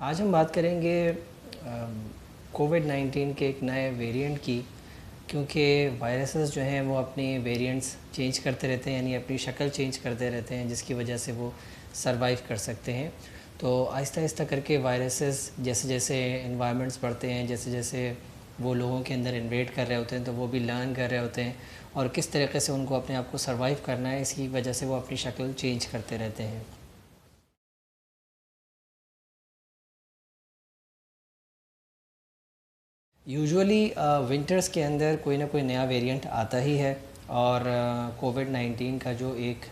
آج ہم بات کریں گے کووڈ-19 کے ایک نئے ویریئنٹ کی، کیونکہ وائرسز جو ہیں وہ اپنی ویریئنٹس چینج کرتے رہتے ہیں، یعنی اپنی شکل چینج کرتے رہتے ہیں، جس کی وجہ سے وہ سروائیو کر سکتے ہیں۔ تو آہستہ آہستہ کر کے وائرسز جیسے جیسے انوائرمنٹس بڑھتے ہیں، جیسے جیسے وہ لوگوں کے اندر انویڈ کر رہے ہوتے ہیں، تو وہ بھی لرن کر رہے ہوتے ہیں، اور کس طریقے سے ان کو اپنے آپ کو سروائیو کرنا ہے، اس کی وجہ سے وہ اپنی شکل چینج کرتے رہتے ہیں۔ یوجولی ونٹرز کے اندر کوئی نہ کوئی نیا ویریئنٹ آتا ہی ہے، اور کووڈ-19 کا جو ایک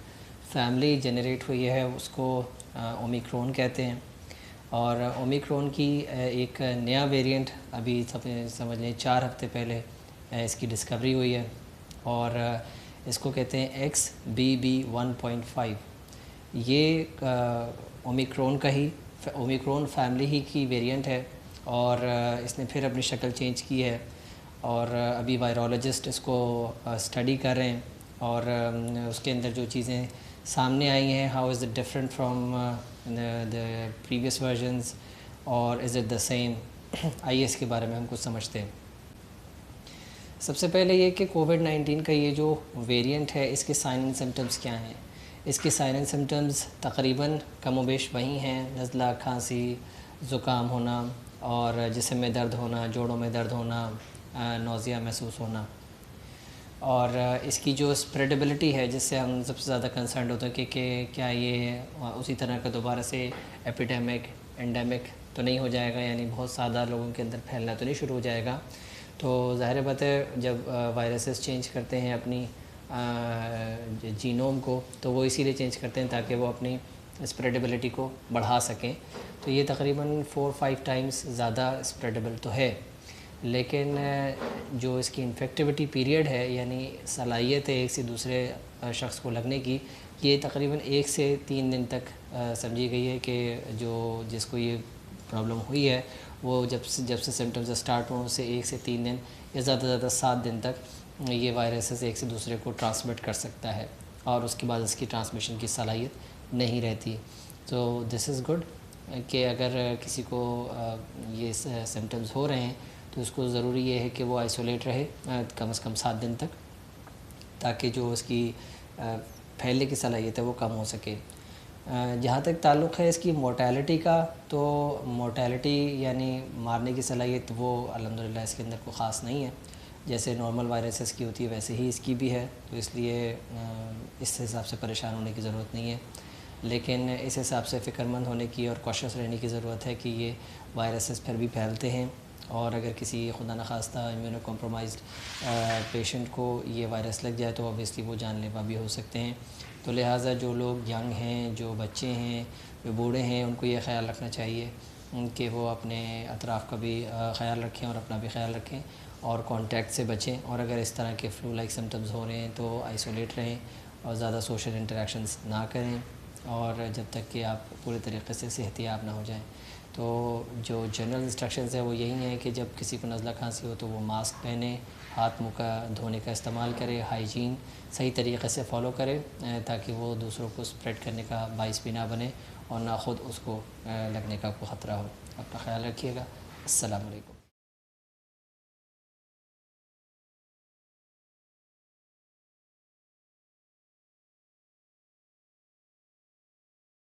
فیملی جنریٹ ہوئی ہے اس کو اومیکرون کہتے ہیں، اور اومیکرون کی ایک نیا ویریئنٹ ابھی سمجھ لیں 4 ہفتے پہلے اس کی ڈسکوری ہوئی ہے، اور اس کو کہتے ہیں XBB.1.5۔ یہ اومیکرون کا ہی اومیکرون فیملی ہی کی ویریئنٹ ہے، اور اس نے پھر اپنی شکل چینج کی ہے، اور ابھی وائرولوجسٹ اس کو اسٹڈی کر رہے ہیں، اور اس کے اندر جو چیزیں سامنے آئی ہیں، how is it different from the previous versions, اور از اٹ دا سیم، آئیے اس کے بارے میں ہم کچھ سمجھتے ہیں۔ سب سے پہلے یہ کہ کووڈ-19 کا یہ جو ویریئنٹ ہے، اس کے سائن اینڈ سمٹمز کیا ہیں؟ اس کے سائن اینڈ سمٹمز تقریباً کم و بیش وہی ہیں: نزلہ، کھانسی، زکام ہونا، اور جسم میں درد ہونا، جوڑوں میں درد ہونا، نوزیا محسوس ہونا۔ اور اس کی جو اسپریڈیبلٹی ہے، جس سے ہم سب سے زیادہ کنسرنڈ ہوتے ہیں کہ کیا یہ اسی طرح کا دوبارہ سے ایپیڈیمک، انڈیمک تو نہیں ہو جائے گا، یعنی بہت زیادہ لوگوں کے اندر پھیلنا تو نہیں شروع ہو جائے گا۔ تو ظاہر بات ہے جب وائرسز چینج کرتے ہیں اپنی جینوم کو، تو وہ اسی لیے چینج کرتے ہیں تاکہ وہ اپنی اسپریڈیبلٹی کو بڑھا سکیں۔ تو یہ تقریباً 4-5 ٹائمز زیادہ اسپریڈیبل تو ہے، لیکن جو اس کی انفیکٹیوٹی پیریڈ ہے، یعنی صلاحیت ہے ایک سے دوسرے شخص کو لگنے کی، یہ تقریباً 1 سے 3 دن تک سمجھی گئی ہے کہ جس کو یہ پرابلم ہوئی ہے، وہ جب سے سمٹمز اسٹارٹ ہوں، اسے 1 سے 3 دن یا زیادہ سے زیادہ 7 دن تک یہ وائرسز ایک سے دوسرے کو ٹرانسمٹ کر سکتا ہے، اور اس کے بعد اس کی ٹرانسمیشن کی صلاحیت نہیں رہتی۔ تو دس از گڈ کہ اگر کسی کو یہ سمٹمز ہو رہے ہیں تو اس کو ضروری یہ ہے کہ وہ آئسولیٹ رہے کم از کم 7 دن تک، تاکہ جو اس کی پھیلنے کی صلاحیت ہے وہ کم ہو سکے۔ جہاں تک تعلق ہے اس کی مورٹیلٹی کا، تو مورٹیلٹی یعنی مارنے کی صلاحیت وہ الحمدللہ اس کے اندر کوئی خاص نہیں ہے، جیسے نارمل وائرسز کی ہوتی ہے ویسے ہی اس کی بھی ہے، تو اس لیے اس حساب سے پریشان ہونے کی ضرورت نہیں ہے۔ لیکن اس حساب سے فکر مند ہونے کی اور کوشش رہنے کی ضرورت ہے کہ یہ وائرسز پھر بھی پھیلتے ہیں، اور اگر کسی خدا نخواستہ امیونو کمپرومائزڈ پیشنٹ کو یہ وائرس لگ جائے تو اوبیسلی وہ جان لیوا بھی ہو سکتے ہیں۔ تو لہٰذا جو لوگ ینگ ہیں، جو بچے ہیں، جو بوڑھے ہیں، ان کو یہ خیال رکھنا چاہیے کہ وہ اپنے اطراف کا بھی خیال رکھیں اور اپنا بھی خیال رکھیں، اور کانٹیکٹ سے بچیں، اور اگر اس طرح کے فلو لائک سمٹمز ہو رہے ہیں تو آئسولیٹ رہیں اور زیادہ سوشل انٹریکشنز نہ کریں، اور جب تک کہ آپ پورے طریقے سے صحت یاب نہ ہو جائیں۔ تو جو جنرل انسٹرکشنز ہیں وہ یہی ہیں کہ جب کسی کو نزلہ کھانسی ہو تو وہ ماسک پہنے، ہاتھ منہ کا دھونے کا استعمال کرے، ہائیجین صحیح طریقے سے فالو کرے، تاکہ وہ دوسروں کو اسپریڈ کرنے کا باعث بھی نہ بنے، اور نہ خود اس کو لگنے کا کوئی خطرہ ہو۔ اپنا خیال رکھیے گا۔ السلام علیکم۔